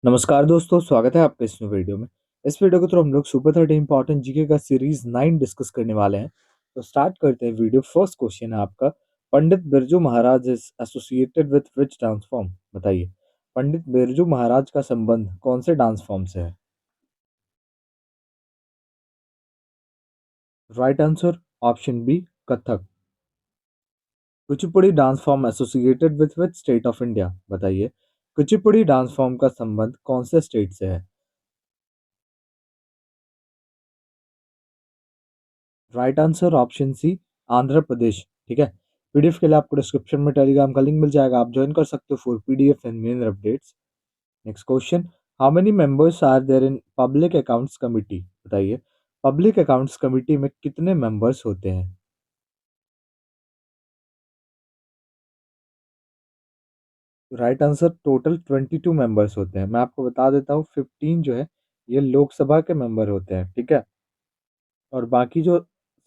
नमस्कार दोस्तों, स्वागत है आपका इस वीडियो में। इस वीडियो के थ्रू हम लोग सुपर 30 इंपॉर्टेंट जीके का सीरीज 9 डिस्कस करने वाले हैं। तो स्टार्ट करते हैं वीडियो। फर्स्ट क्वेश्चन है आपका, Pandit Birju Maharaj is associated with which dance form? बताइए, पंडित बिरजू महाराज का संबंध कौन से डांस फॉर्म से है? Right answer option B, Kathak. Kuchipudi dance form associated with which state of India? बताइए, कुचिपुड़ी डांस फॉर्म का संबंध कौन से स्टेट से है? Right answer option C, Andhra Pradesh. ठीक है। पीडीएफ के लिए आपको डिस्क्रिप्शन में टेलीग्राम का लिंक मिल जाएगा, आप ज्वाइन कर सकते हो for PDF and main updates. Next question, how many members are there in public accounts committee? बताइए, पब्लिक अकाउंट्स कमिटी में कितने मेंबर्स होते हैं? राइट आंसर, टोटल 22 मेंबर्स होते हैं। मैं आपको बता देता हूँ, 15 जो है ये लोकसभा के मेंबर होते हैं। ठीक है। और बाकी जो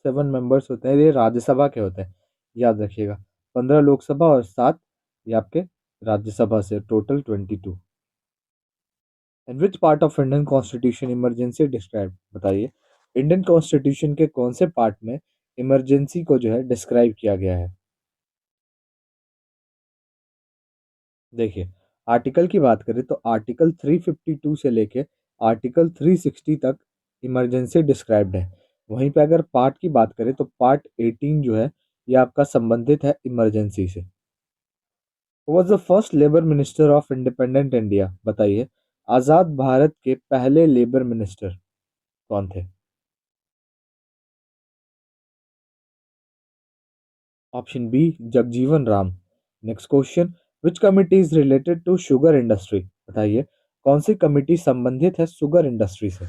7 मेंबर्स होते हैं ये राज्यसभा के होते हैं। याद रखिएगा, 15 लोकसभा और 7 ये आपके राज्यसभा से, total 22। In which part of Indian constitution emergency describe? बताइए, इंडियन कॉन्स्टिट्यूशन के कौन से पार्ट में इमरजेंसी को जो है डिस्क्राइब किया गया है? देखिए, आर्टिकल की बात करें तो आर्टिकल 352 से लेके आर्टिकल 360 तक इमरजेंसी डिस्क्राइब्ड है। वहीं पे अगर पार्ट की बात करें तो पार्ट 18 जो है ये आपका संबंधित है इमरजेंसी से। Was the first labour minister of independent India? बताइए, आज़ाद भारत के पहले लेबर मिनिस्टर कौन थे? Option B, Jagjivan Ram. Next question, which committee is related to sugar industry? बताइए, कौन सी कमिटी संबंधित है शुगर इंडस्ट्री से?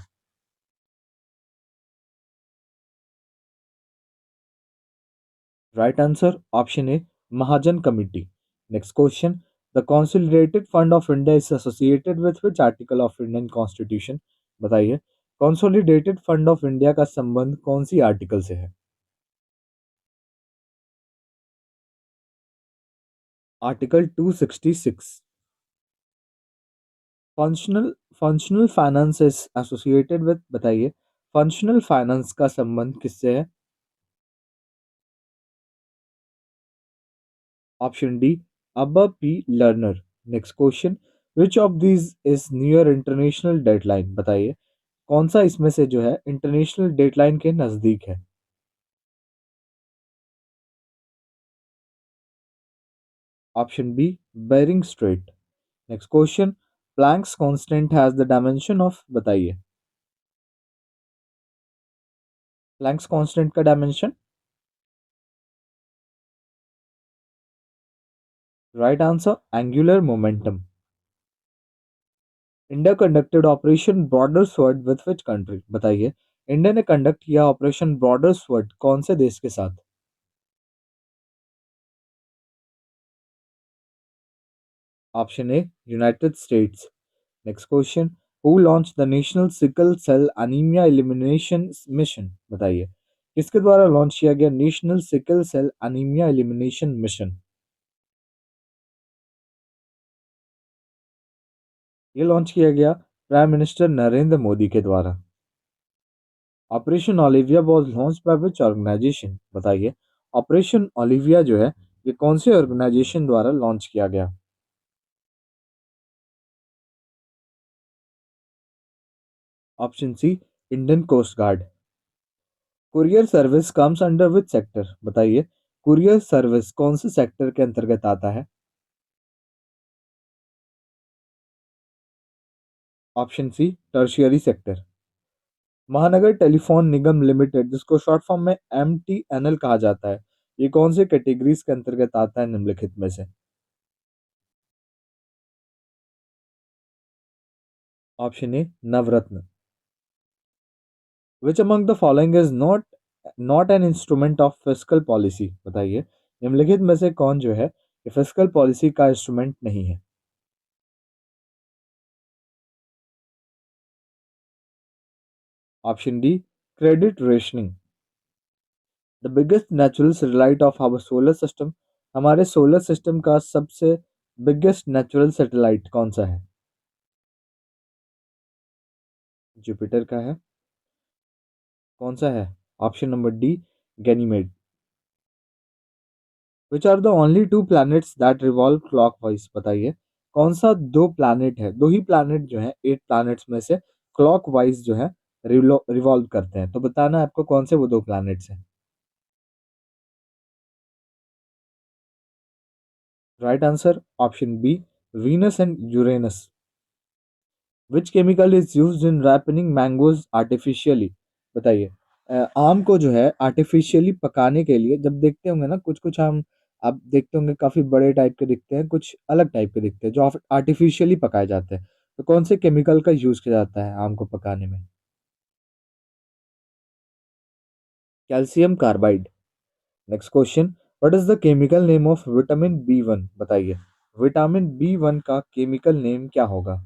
Right answer option A, Mahajan committee. Next question, the consolidated fund of India is associated with which article of Indian constitution? बताइए, consolidated fund of India का संबंध कौन सी आर्टिकल से है? Article 266। Functional functional finance is associated with, बताइए, functional finance का संबंध किससे है? ऑप्शन डी, अब्बा P learner. Next question, which of these is near international deadline? बताइए, कौन सा इसमें से जो है इंटरनेशनल डेडलाइन के नजदीक है? Option B, Bering strait. Next question, Planck's constant has the dimension of? बताइए, प्लैंक्स कांस्टेंट का dimension? Right answer, angular momentum. India conducted operation border sword with which country? बताइए, इंडिया ने कंडक्ट किया operation border sword कौन से देश के साथ? Option A, United States. Next question, who launch the national sickle cell anaemia elimination mission? बताइए, किसके द्वारा लॉन्च किया गया national sickle cell anaemia elimination mission? ये लॉन्च किया गया प्राइम मिनिस्टर नरेंद्र मोदी के द्वारा। Operation Olivia was launch by which organisation? बताइए, ऑपरेशन ओलिविया जो है ये कौन से ऑर्गेनाइजेशन द्वारा लॉन्च किया गया? Option C, Indian coast guard. Courier service comes under which sector? बताइए, कुरियर सर्विस कौन से सेक्टर के अंतर्गत आता है? Option C, tertiary sector. Mahanagar telephone Nigam limited, जिसको शॉर्ट फॉर्म में एमटीएनएल कहा जाता है, ये कौन से कैटेगरीज के अंतर्गत आता है निम्नलिखित में से? Option A, Navratna. Which among the following is not an instrument of fiscal policy? बताइए, निम्नलिखित में से कौन जो है ये फिस्कल पॉलिसी का इंस्ट्रूमेंट नहीं है? Option D, credit rationing. The biggest natural satellite of our solar system, हमारे सोलर सिस्टम का सबसे बिगेस्ट नेचुरल सैटेलाइट कौन सा है? जुपिटर का है। कौन सा है? Option number D, Ganymede. Which are the only two planets that revolve clockwise? बताइए कौन सा दो प्लैनेट है, दो ही प्लैनेट जो है 8 प्लैनेट्स में से क्लॉकवाइज जो है रिवॉल्व करते हैं, तो बताना है आपको कौन से वो दो प्लैनेट्स हैं। Right answer option B, Venus and Uranus. Which chemical is used in ripening mangoes artificially? बताइए। आम को जो है आर्टिफिशियली पकाने के लिए, जब देखते होंगे ना कुछ कुछ आम, आप देखते होंगे काफी बड़े टाइप के दिखते हैं, कुछ अलग टाइप के दिखते हैं जो आर्टिफिशियली पकाए जाते हैं, तो कौन से केमिकल का यूज किया जाता है आम को पकाने में? Calcium carbide. Next question, what is the chemical name of vitamin B 1? बताइए विटामिन बी 1 का केमिकल नेम क्या होगा?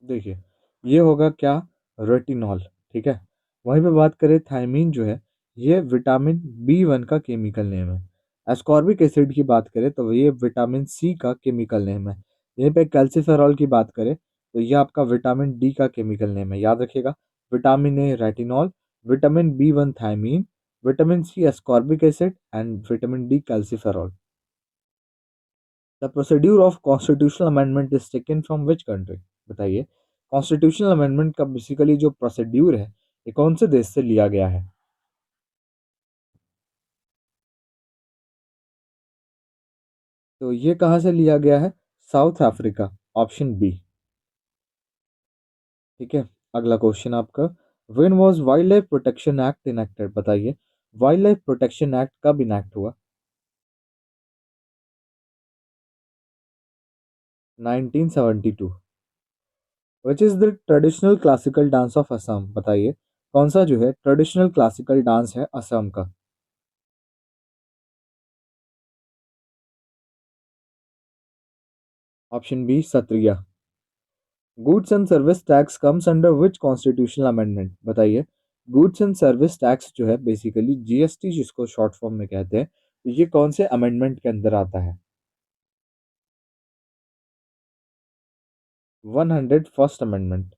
देखिए ये होगा क्या, रेटिनॉल। ठीक है। वहीं पे बात करें थायमीन जो है, ये विटामिन बी 1 का केमिकल नेम है। एस्कॉर्बिक एसिड की बात करें तो ये विटामिन सी का केमिकल नेम है। यहीं पे कैल्सिफेरॉल की बात करें तो ये आपका विटामिन डी का केमिकल नेम है, याद रखिएगा। Vitamin A retinol, vitamin B 1 thiamine, vitamin C ascorbic acid and vitamin D calciferol. The procedure of constitutional amendment is taken from which country? बताइए कॉन्स्टिट्यूशनल अमेंडमेंट का बेसिकली जो procedure है ये कौन से देश से लिया गया है? तो ये कहाँ से लिया गया है? South Africa, option B. ठीक है। अगला क्वेश्चन आपका, when was wild life protection act enacted? बताइए वाइल्ड लाइफ प्रोटेक्शन एक्ट कब इनैक्ट हुआ? 1972। Which is the traditional classical dance of Assam? बताइए कौन सा जो है ट्रेडिशनल क्लासिकल डांस है असम का? Option B, Sattriya. Goods and service tax comes under which constitutional amendment? बताइए गुड्स एंड सर्विस टैक्स जो है बेसिकली जीएसटी जिसको शॉर्ट फॉर्म में कहते हैं, तो ये कौन से अमेंडमेंट के अंदर आता है? 101st amendment.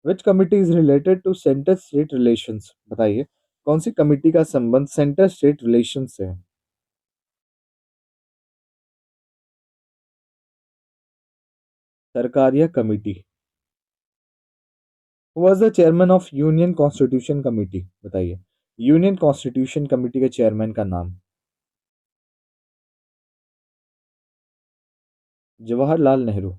Which committee is related to centre state relations? बताइए कौन सी कमिटी का संबंध सेंटर स्टेट रिलेशन से है? Sarkaria committee. Was the chairman of union constitution committee? बताइए यूनियन कॉन्स्टिट्यूशन कमिटी के चेयरमैन का नाम? जवाहरलाल नेहरू।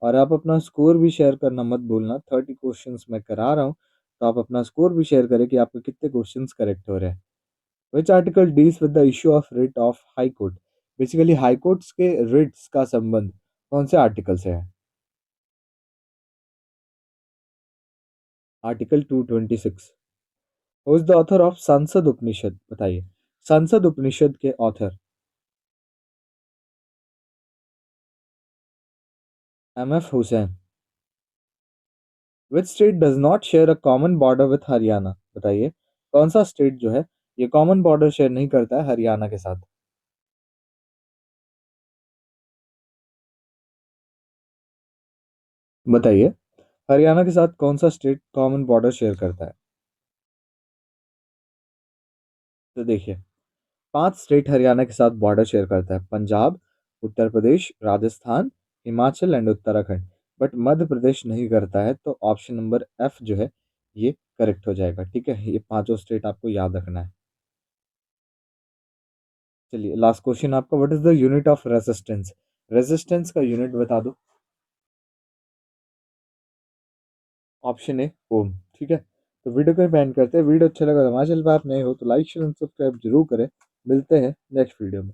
और आप अपना स्कोर भी शेयर करना मत भूलना, 30 क्वेश्चंस मैं करा रहा हूँ, तो आप अपना स्कोर भी शेयर करें कि आपके कितने क्वेश्चंस करेक्ट हो रहे हैं। Which article deals with the issue of writ of high court? Basically high courts के रिट्स का संबंध कौन से आर्टिकल से है? Article 226। Who is the author of Sansad Upanishad? बताइए संसद उपनिषद के author? M F Husain. Which state does not share a common border with Haryana? बताइए कौन सा स्टेट जो है ये कॉमन बॉर्डर शेयर नहीं करता है हरियाणा के साथ? बताइए हरियाणा के साथ कौन सा स्टेट कॉमन बॉर्डर शेयर करता है? तो देखिए 5 स्टेट हरियाणा के साथ बॉर्डर शेयर करता है, पंजाब, उत्तर प्रदेश, राजस्थान, हिमाचल एंड उत्तराखंड। बट मध्य प्रदेश नहीं करता है, तो ऑप्शन नंबर एफ जो है ये करेक्ट हो जाएगा। ठीक है, ये पांचों स्टेट आपको याद रखना है। चलिए लास्ट क्वेश्चन आपका, what is the unit of resistance? Resistance का यूनिट बता दो। ऑप्शन ए, ओम। ठीक है, तो वीडियो को बैंड करते हैं। वीडियो अच्छा लगा तो हमारे चैनल पर आप नए हो तो लाइक शेयर सब्सक्राइब जरूर करें। मिलते हैं नेक्स्ट वीडियो में।